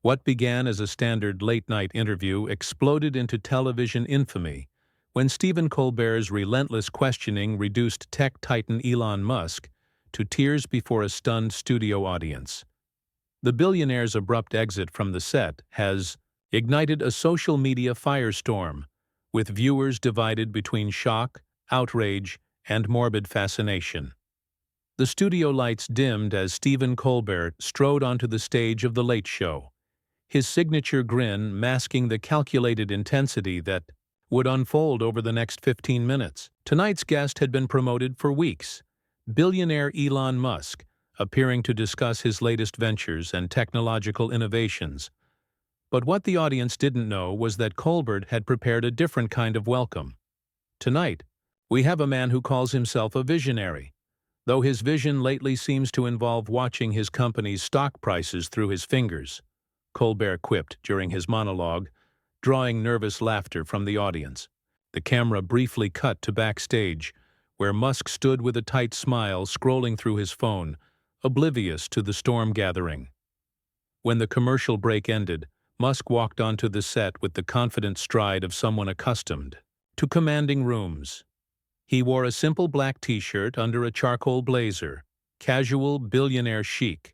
What began as a standard late-night interview exploded into television infamy when Stephen Colbert's relentless questioning reduced tech titan Elon Musk to tears before a stunned studio audience. The billionaire's abrupt exit from the set has ignited a social media firestorm, with viewers divided between shock, outrage, and morbid fascination. The studio lights dimmed as Stephen Colbert strode onto the stage of The Late Show, his signature grin masking the calculated intensity that would unfold over the next 15 minutes. Tonight's guest had been promoted for weeks, billionaire Elon Musk, appearing to discuss his latest ventures and technological innovations. But what the audience didn't know was that Colbert had prepared a different kind of welcome. Tonight, we have a man who calls himself a visionary, though his vision lately seems to involve watching his company's stock prices through his fingers, Colbert quipped during his monologue, drawing nervous laughter from the audience. The camera briefly cut to backstage, where Musk stood with a tight smile scrolling through his phone, oblivious to the storm gathering. When the commercial break ended, Musk walked onto the set with the confident stride of someone accustomed to commanding rooms. He wore a simple black t-shirt under a charcoal blazer, casual billionaire chic,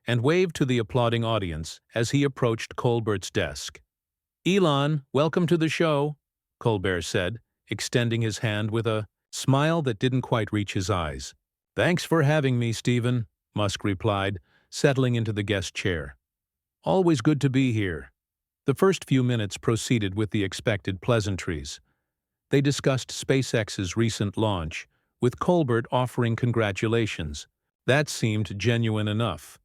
and waved to the applauding audience as he approached Colbert's desk. "Elon, welcome to the show," Colbert said, extending his hand with a smile that didn't quite reach his eyes. "Thanks for having me, Stephen," Musk replied, settling into the guest chair. "Always good to be here." The first few minutes proceeded with the expected pleasantries. They discussed SpaceX's recent launch, with Colbert offering congratulations. That seemed genuine enough.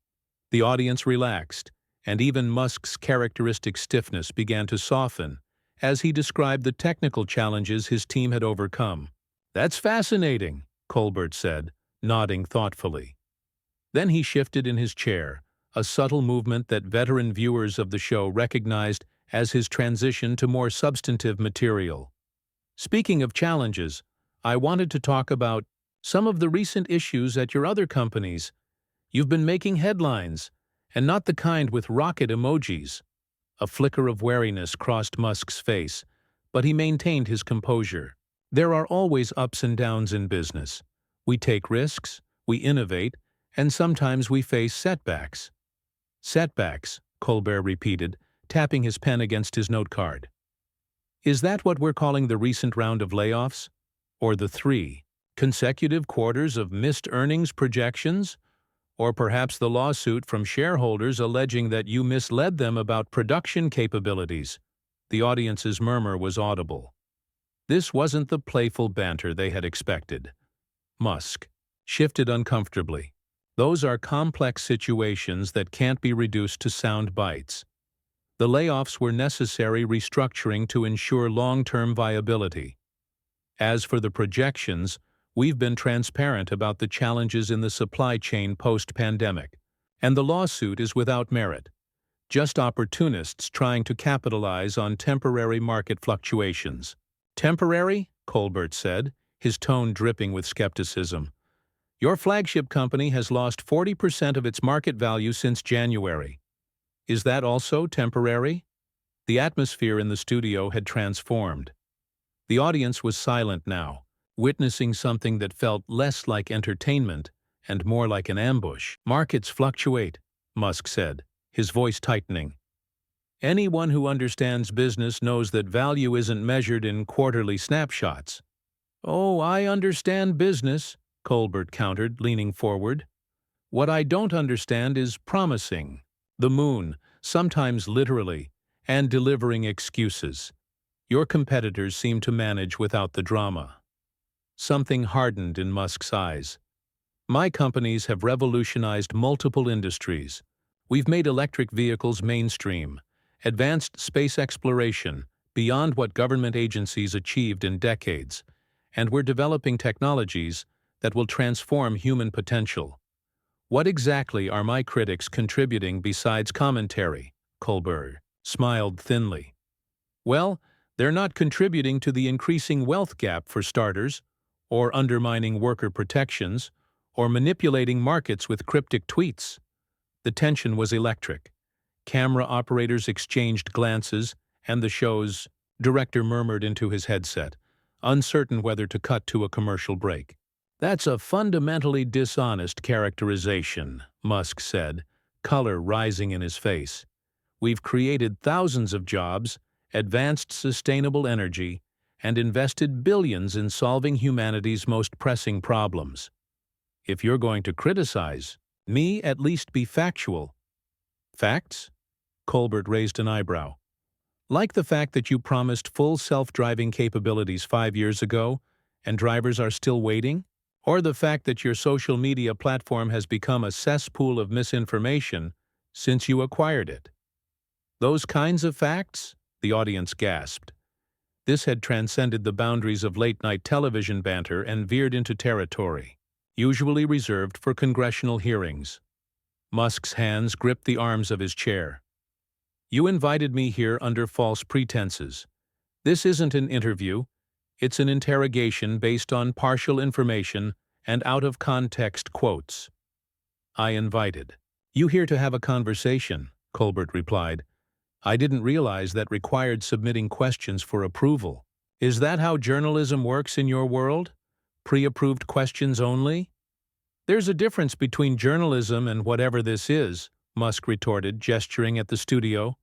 The audience relaxed, and even Musk's characteristic stiffness began to soften as he described the technical challenges his team had overcome. "That's fascinating," Colbert said, nodding thoughtfully. Then he shifted in his chair, a subtle movement that veteran viewers of the show recognized as his transition to more substantive material. "Speaking of challenges, I wanted to talk about some of the recent issues at your other companies. You've been making headlines, and not the kind with rocket emojis." A flicker of wariness crossed Musk's face, but he maintained his composure. "There are always ups and downs in business. We take risks, we innovate, and sometimes we face setbacks." "Setbacks," Colbert repeated, tapping his pen against his note card. "Is that what we're calling the recent round of layoffs? Or the 3 consecutive quarters of missed earnings projections? Or perhaps the lawsuit from shareholders alleging that you misled them about production capabilities?" The audience's murmur was audible. This wasn't the playful banter they had expected. Musk shifted uncomfortably. "Those are complex situations that can't be reduced to sound bites. The layoffs were necessary restructuring to ensure long-term viability. As for the projections, we've been transparent about the challenges in the supply chain post-pandemic, and the lawsuit is without merit, just opportunists trying to capitalize on temporary market fluctuations." "Temporary?" Colbert said, his tone dripping with skepticism. "Your flagship company has lost 40% of its market value since January. Is that also temporary?" The atmosphere in the studio had transformed. The audience was silent now, witnessing something that felt less like entertainment and more like an ambush. "Markets fluctuate," Musk said, his voice tightening. "Anyone who understands business knows that value isn't measured in quarterly snapshots." "Oh, I understand business," Colbert countered, leaning forward. "What I don't understand is promising the moon, sometimes literally, and delivering excuses. Your competitors seem to manage without the drama." Something hardened in Musk's eyes. "My companies have revolutionized multiple industries. We've made electric vehicles mainstream, advanced space exploration beyond what government agencies achieved in decades, and we're developing technologies that will transform human potential. What exactly are my critics contributing besides commentary?" Colbert smiled thinly. "Well, they're not contributing to the increasing wealth gap for starters, or undermining worker protections, or manipulating markets with cryptic tweets." The tension was electric. Camera operators exchanged glances, and the show's director murmured into his headset, uncertain whether to cut to a commercial break. "That's a fundamentally dishonest characterization," Musk said, color rising in his face. "We've created thousands of jobs, advanced sustainable energy, and invested billions in solving humanity's most pressing problems. If you're going to criticize me, at least be factual." "Facts?" Colbert raised an eyebrow. "Like the fact that you promised full self-driving capabilities 5 years ago, and drivers are still waiting? Or the fact that your social media platform has become a cesspool of misinformation since you acquired it?" "Those kinds of facts?" the audience gasped. This had transcended the boundaries of late-night television banter and veered into territory usually reserved for congressional hearings. Musk's hands gripped the arms of his chair. "You invited me here under false pretenses. This isn't an interview. It's an interrogation based on partial information and out-of-context quotes." "I invited you here to have a conversation," Colbert replied. "I didn't realize that required submitting questions for approval." "Is that how journalism works in your world? Pre-approved questions only?" "There's a difference between journalism and whatever this is," Musk retorted, gesturing at the studio.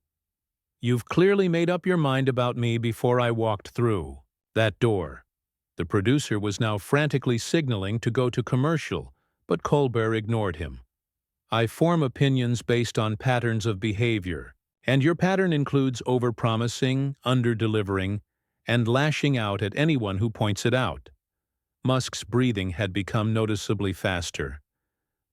"You've clearly made up your mind about me before I walked through that door." The producer was now frantically signaling to go to commercial, but Colbert ignored him. "I form opinions based on patterns of behavior, and your pattern includes overpromising, under-delivering, and lashing out at anyone who points it out." Musk's breathing had become noticeably faster.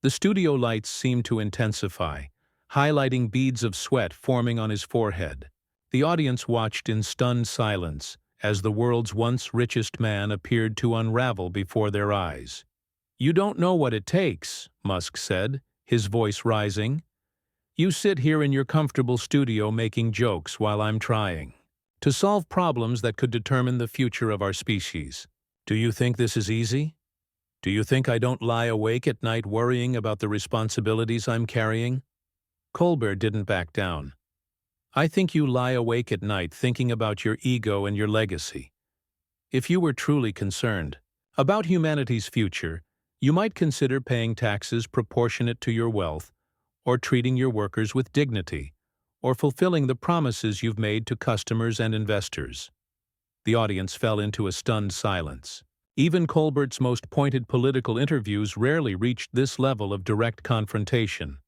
The studio lights seemed to intensify, highlighting beads of sweat forming on his forehead. The audience watched in stunned silence as the world's once richest man appeared to unravel before their eyes. "You don't know what it takes," Musk said, his voice rising. "You sit here in your comfortable studio making jokes while I'm trying to solve problems that could determine the future of our species. Do you think this is easy? Do you think I don't lie awake at night worrying about the responsibilities I'm carrying?" Colbert didn't back down. "I think you lie awake at night thinking about your ego and your legacy. If you were truly concerned about humanity's future, you might consider paying taxes proportionate to your wealth, or treating your workers with dignity, or fulfilling the promises you've made to customers and investors." The audience fell into a stunned silence. Even Colbert's most pointed political interviews rarely reached this level of direct confrontation.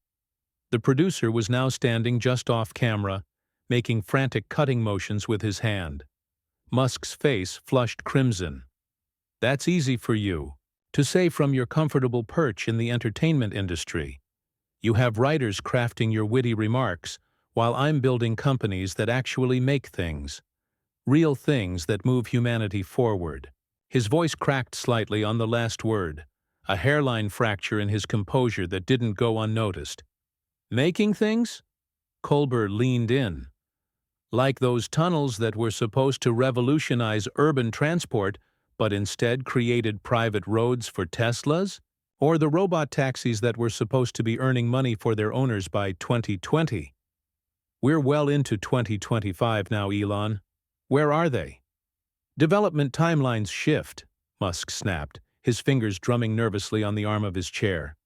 The producer was now standing just off camera, making frantic cutting motions with his hand. Musk's face flushed crimson. "That's easy for you to say from your comfortable perch in the entertainment industry. You have writers crafting your witty remarks, while I'm building companies that actually make things. Real things that move humanity forward." His voice cracked slightly on the last word, a hairline fracture in his composure that didn't go unnoticed. "Making things?" Colbert leaned in. "Like those tunnels that were supposed to revolutionize urban transport, but instead created private roads for Teslas? Or the robot taxis that were supposed to be earning money for their owners by 2020? We're well into 2025 now, Elon. Where are they?" "Development timelines shift," Musk snapped, his fingers drumming nervously on the arm of his chair.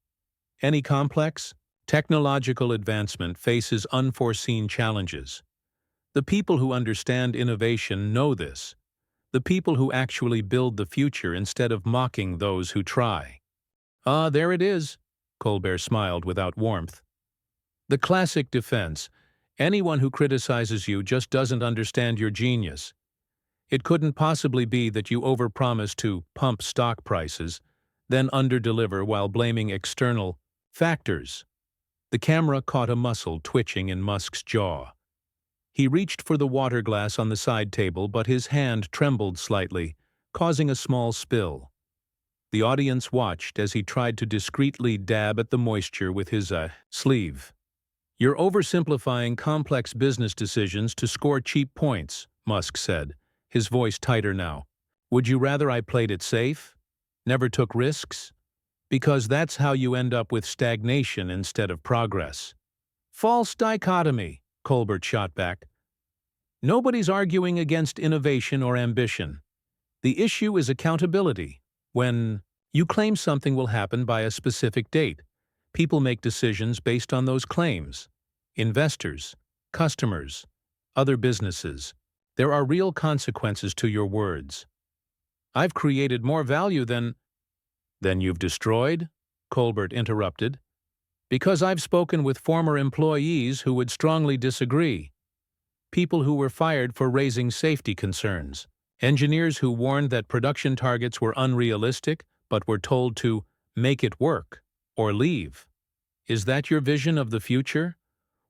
"Any complex? Technological advancement faces unforeseen challenges. The people who understand innovation know this. The people who actually build the future instead of mocking those who try." "Ah, there it is," Colbert smiled without warmth. "The classic defense. Anyone who criticizes you just doesn't understand your genius. It couldn't possibly be that you overpromise to pump stock prices, then underdeliver while blaming external factors." The camera caught a muscle twitching in Musk's jaw. He reached for the water glass on the side table, but his hand trembled slightly, causing a small spill. The audience watched as he tried to discreetly dab at the moisture with his sleeve. "You're oversimplifying complex business decisions to score cheap points," Musk said, his voice tighter now. "Would you rather I played it safe? Never took risks? Because that's how you end up with stagnation instead of progress." False dichotomy, Colbert shot back. Nobody's arguing against innovation or ambition. The issue is accountability. When you claim something will happen by a specific date, people make decisions based on those claims. Investors, customers, other businesses. There are real consequences to your words. I've created more value than you've destroyed, Colbert interrupted. Because I've spoken with former employees who would strongly disagree. People who were fired for raising safety concerns. Engineers who warned that production targets were unrealistic but were told to make it work or leave. Is that your vision of the future?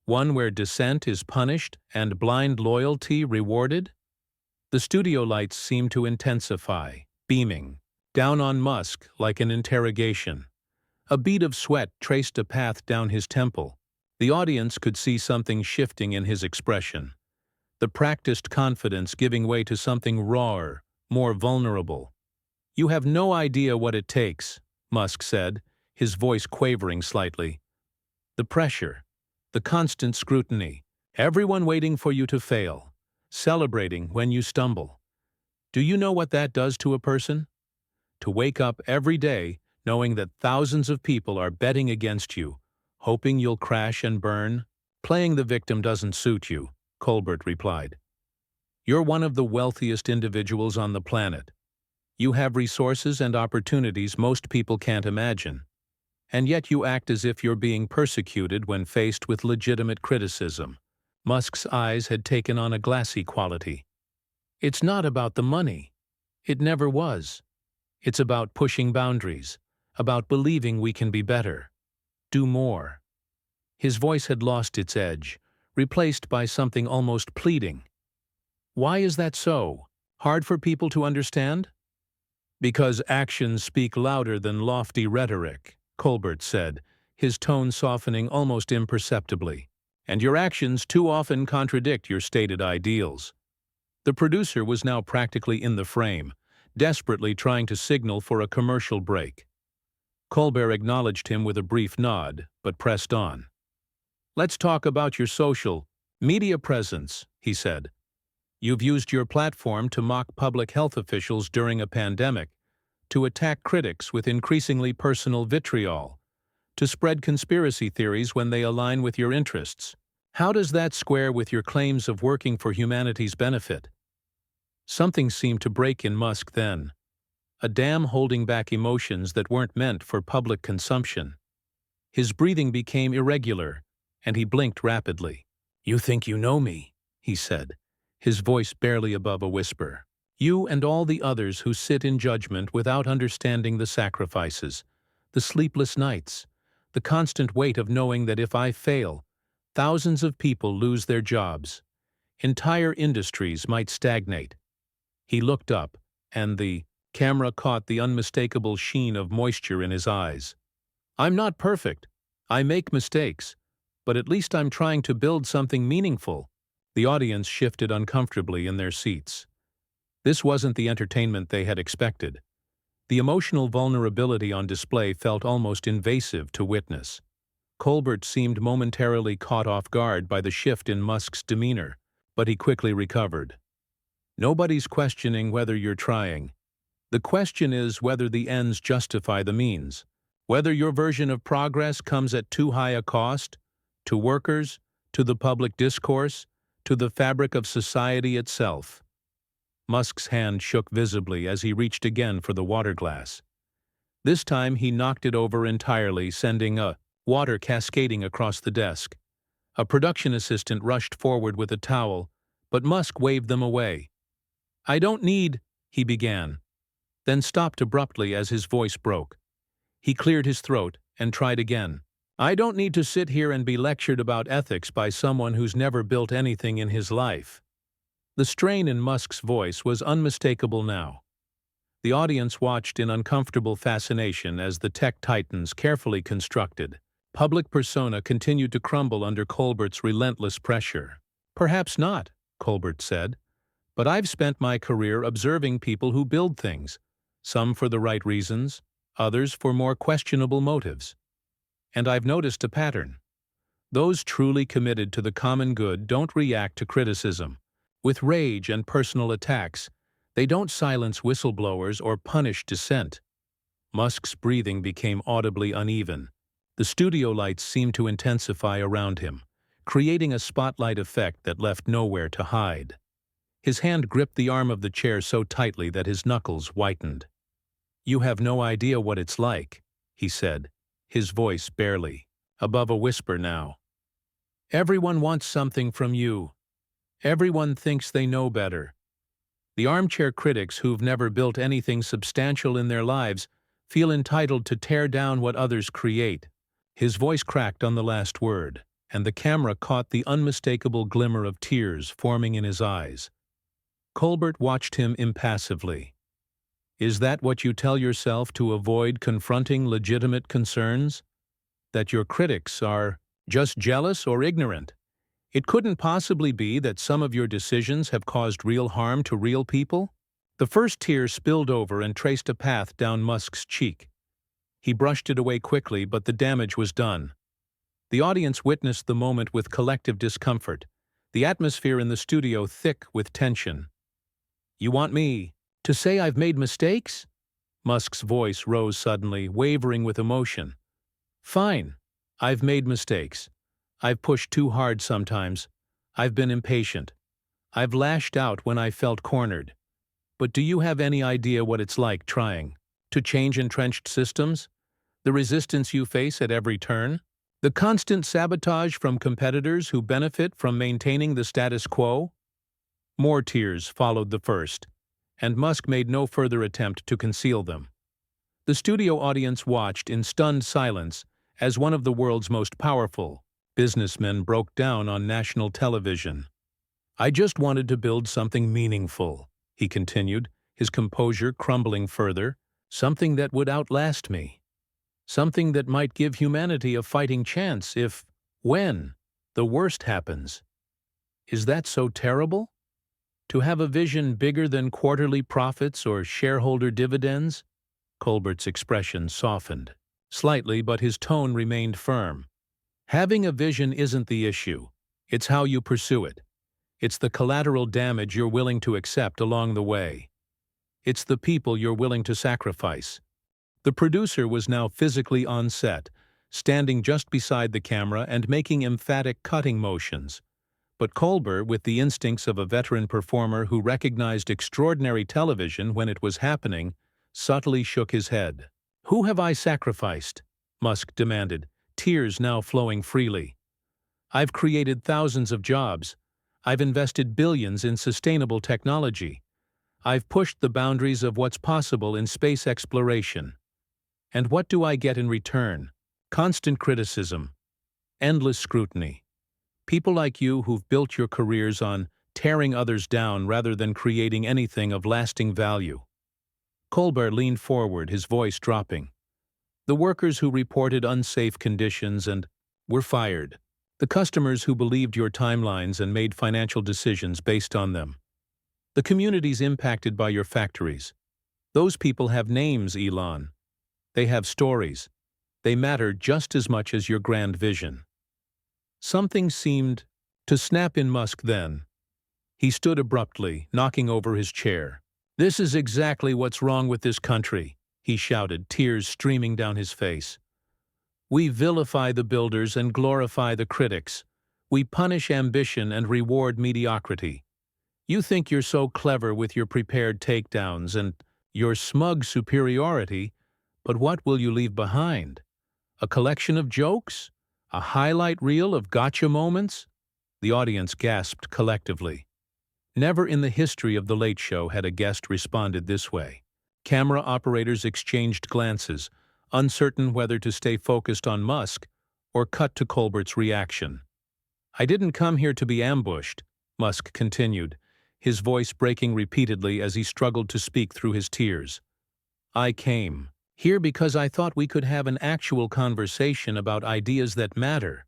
One where dissent is punished and blind loyalty rewarded? The studio lights seemed to intensify, beaming down on Musk like an interrogation. A bead of sweat traced a path down his temple. The audience could see something shifting in his expression. The practiced confidence giving way to something rawer, more vulnerable. "You have no idea what it takes," Musk said, his voice quavering slightly. "The pressure, the constant scrutiny, everyone waiting for you to fail, celebrating when you stumble. Do you know what that does to a person? To wake up every day knowing that thousands of people are betting against you, hoping you'll crash and burn? Playing the victim doesn't suit you," Colbert replied. "You're one of the wealthiest individuals on the planet. You have resources and opportunities most people can't imagine. And yet you act as if you're being persecuted when faced with legitimate criticism." Musk's eyes had taken on a glassy quality. "It's not about the money. It never was. It's about pushing boundaries, about believing we can be better, do more." His voice had lost its edge, replaced by something almost pleading. "Why is that so? Hard for people to understand?" "Because actions speak louder than lofty rhetoric," Colbert said, his tone softening almost imperceptibly. "And your actions too often contradict your stated ideals." The producer was now practically in the frame, desperately trying to signal for a commercial break. Colbert acknowledged him with a brief nod, but pressed on. "Let's talk about your social media presence," he said. "You've used your platform to mock public health officials during a pandemic, to attack critics with increasingly personal vitriol, to spread conspiracy theories when they align with your interests. How does that square with your claims of working for humanity's benefit?" Something seemed to break in Musk then. A dam holding back emotions that weren't meant for public consumption. His breathing became irregular, and he blinked rapidly. "You think you know me," he said, his voice barely above a whisper. "You and all the others who sit in judgment without understanding the sacrifices, the sleepless nights, the constant weight of knowing that if I fail, thousands of people lose their jobs. Entire industries might stagnate." He looked up, and the camera caught the unmistakable sheen of moisture in his eyes. "I'm not perfect. I make mistakes. But at least I'm trying to build something meaningful." The audience shifted uncomfortably in their seats. This wasn't the entertainment they had expected. The emotional vulnerability on display felt almost invasive to witness. Colbert seemed momentarily caught off guard by the shift in Musk's demeanor, but he quickly recovered. "Nobody's questioning whether you're trying. The question is whether the ends justify the means, whether your version of progress comes at too high a cost, to workers, to the public discourse, to the fabric of society itself." Musk's hand shook visibly as he reached again for the water glass. This time he knocked it over entirely, sending water cascading across the desk. A production assistant rushed forward with a towel, but Musk waved them away. "I don't need," he began, then stopped abruptly as his voice broke. He cleared his throat and tried again. "I don't need to sit here and be lectured about ethics by someone who's never built anything in his life." The strain in Musk's voice was unmistakable now. The audience watched in uncomfortable fascination as the tech titans carefully constructed public persona continued to crumble under Colbert's relentless pressure. "Perhaps not," Colbert said, "but I've spent my career observing people who build things, some for the right reasons, others for more questionable motives. And I've noticed a pattern. Those truly committed to the common good don't react to criticism with rage and personal attacks. They don't silence whistleblowers or punish dissent. Musk's breathing became audibly uneven. The studio lights seemed to intensify around him, creating a spotlight effect that left nowhere to hide. His hand gripped the arm of the chair so tightly that his knuckles whitened. "You have no idea what it's like," he said, his voice barely above a whisper now. "Everyone wants something from you. Everyone thinks they know better. The armchair critics who've never built anything substantial in their lives feel entitled to tear down what others create." His voice cracked on the last word, and the camera caught the unmistakable glimmer of tears forming in his eyes. Colbert watched him impassively. "Is that what you tell yourself to avoid confronting legitimate concerns? That your critics are just jealous or ignorant? It couldn't possibly be that some of your decisions have caused real harm to real people?" The first tear spilled over and traced a path down Musk's cheek. He brushed it away quickly, but the damage was done. The audience witnessed the moment with collective discomfort, the atmosphere in the studio thick with tension. "You want me to say I've made mistakes?" Musk's voice rose suddenly, wavering with emotion. "Fine. I've made mistakes. I've pushed too hard sometimes. I've been impatient. I've lashed out when I felt cornered. But do you have any idea what it's like trying to change entrenched systems? The resistance you face at every turn? The constant sabotage from competitors who benefit from maintaining the status quo?" More tears followed the first, and Musk made no further attempt to conceal them. The studio audience watched in stunned silence as one of the world's most powerful businessmen broke down on national television. "I just wanted to build something meaningful," he continued, his composure crumbling further, "something that would outlast me. Something that might give humanity a fighting chance when, the worst happens. Is that so terrible? To have a vision bigger than quarterly profits or shareholder dividends?" Colbert's expression softened slightly, but his tone remained firm. "Having a vision isn't the issue. It's how you pursue it. It's the collateral damage you're willing to accept along the way. It's the people you're willing to sacrifice." The producer was now physically on set, standing just beside the camera and making emphatic cutting motions. But Colbert, with the instincts of a veteran performer who recognized extraordinary television when it was happening, subtly shook his head. "Who have I sacrificed?" Musk demanded, tears now flowing freely. "I've created thousands of jobs. I've invested billions in sustainable technology. I've pushed the boundaries of what's possible in space exploration. And what do I get in return? Constant criticism, endless scrutiny. People like you who've built your careers on tearing others down rather than creating anything of lasting value." Colbert leaned forward, his voice dropping. "The workers who reported unsafe conditions and were fired. The customers who believed your timelines and made financial decisions based on them. The communities impacted by your factories. Those people have names, Elon. They have stories. They matter just as much as your grand vision." Something seemed to snap in Musk then. He stood abruptly, knocking over his chair. "This is exactly what's wrong with this country," he shouted, tears streaming down his face. "We vilify the builders and glorify the critics. We punish ambition and reward mediocrity. You think you're so clever with your prepared takedowns and your smug superiority, but what will you leave behind? A collection of jokes? A highlight reel of gotcha moments?" The audience gasped collectively. Never in the history of The Late Show had a guest responded this way. Camera operators exchanged glances, uncertain whether to stay focused on Musk or cut to Colbert's reaction. "I didn't come here to be ambushed," Musk continued, his voice breaking repeatedly as he struggled to speak through his tears. "I came here because I thought we could have an actual conversation about ideas that matter,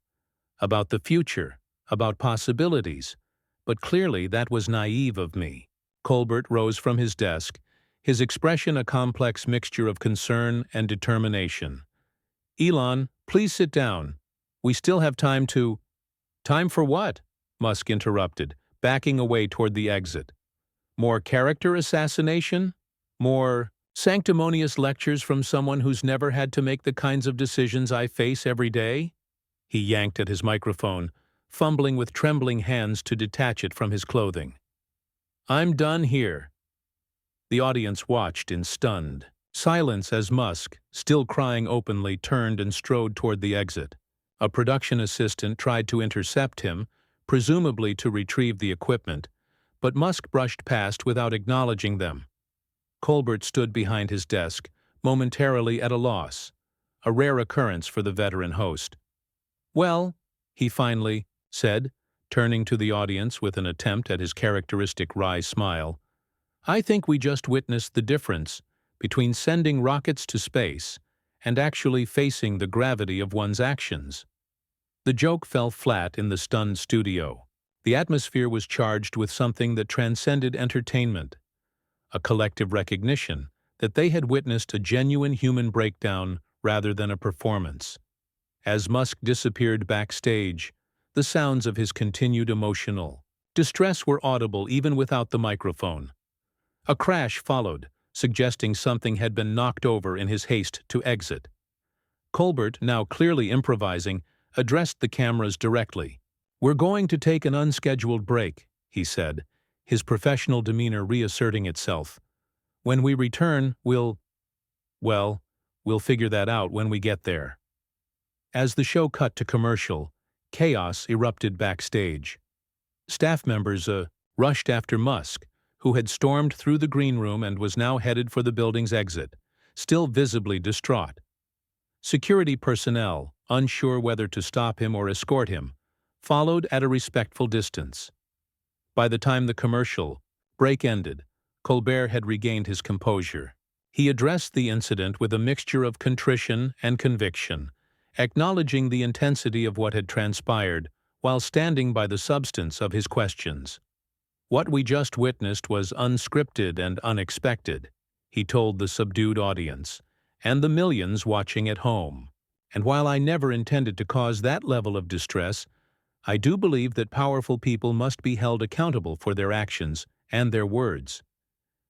about the future, about possibilities. But clearly that was naive of me." Colbert rose from his desk, his expression a complex mixture of concern and determination. "Elon, please sit down. We still have time to—" Time for what? Musk interrupted, backing away toward the exit. More character assassination? More sanctimonious lectures from someone who's never had to make the kinds of decisions I face every day? He yanked at his microphone, fumbling with trembling hands to detach it from his clothing. I'm done here. The audience watched in stunned silence as Musk, still crying openly, turned and strode toward the exit. A production assistant tried to intercept him, presumably to retrieve the equipment, but Musk brushed past without acknowledging them. Colbert stood behind his desk, momentarily at a loss, a rare occurrence for the veteran host. Well, he finally said, turning to the audience with an attempt at his characteristic wry smile, I think we just witnessed the difference between sending rockets to space and actually facing the gravity of one's actions. The joke fell flat in the stunned studio. The atmosphere was charged with something that transcended entertainment, a collective recognition that they had witnessed a genuine human breakdown rather than a performance. As Musk disappeared backstage, the sounds of his continued emotional distress were audible even without the microphone. A crash followed, suggesting something had been knocked over in his haste to exit. Colbert, now clearly improvising, addressed the cameras directly. We're going to take an unscheduled break, he said, his professional demeanor reasserting itself. When we return, we'll figure that out when we get there. As the show cut to commercial, chaos erupted backstage. Staff members rushed after Musk, who had stormed through the green room and was now headed for the building's exit, still visibly distraught. Security personnel, unsure whether to stop him or escort him, followed at a respectful distance. By the time the commercial break ended, Colbert had regained his composure. He addressed the incident with a mixture of contrition and conviction, acknowledging the intensity of what had transpired while standing by the substance of his questions. What we just witnessed was unscripted and unexpected, he told the subdued audience, and the millions watching at home. And while I never intended to cause that level of distress, I do believe that powerful people must be held accountable for their actions and their words.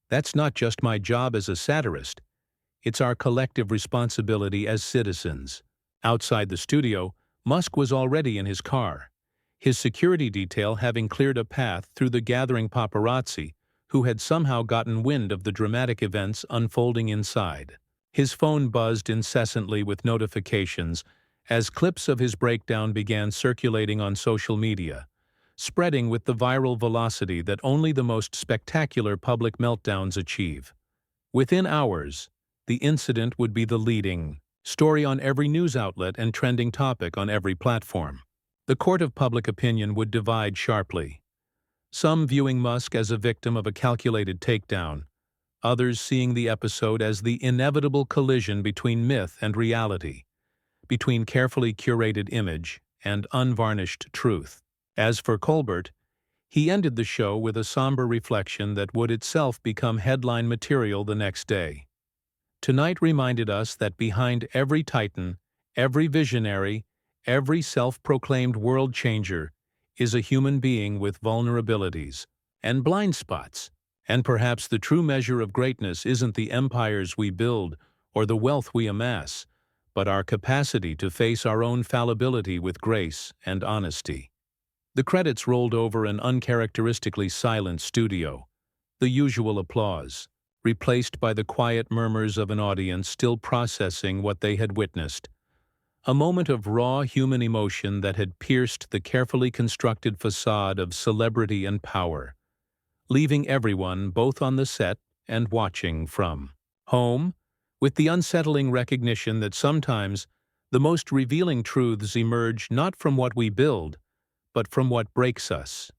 That's not just my job as a satirist. It's our collective responsibility as citizens. Outside the studio, Musk was already in his car, his security detail having cleared a path through the gathering paparazzi who had somehow gotten wind of the dramatic events unfolding inside. His phone buzzed incessantly with notifications as clips of his breakdown began circulating on social media, spreading with the viral velocity that only the most spectacular public meltdowns achieve. Within hours, the incident would be the leading story on every news outlet and trending topic on every platform. The court of public opinion would divide sharply, some viewing Musk as a victim of a calculated takedown, others seeing the episode as the inevitable collision between myth and reality, between carefully curated image and unvarnished truth. As for Colbert, he ended the show with a somber reflection that would itself become headline material the next day. Tonight reminded us that behind every titan, every visionary, every self-proclaimed world changer is a human being with vulnerabilities and blind spots. And perhaps the true measure of greatness isn't the empires we build or the wealth we amass, but our capacity to face our own fallibility with grace and honesty. The credits rolled over an uncharacteristically silent studio, the usual applause, replaced by the quiet murmurs of an audience still processing what they had witnessed. A moment of raw human emotion that had pierced the carefully constructed facade of celebrity and power, leaving everyone both on the set and watching from home, with the unsettling recognition that sometimes the most revealing truths emerge not from what we build, but from what breaks us.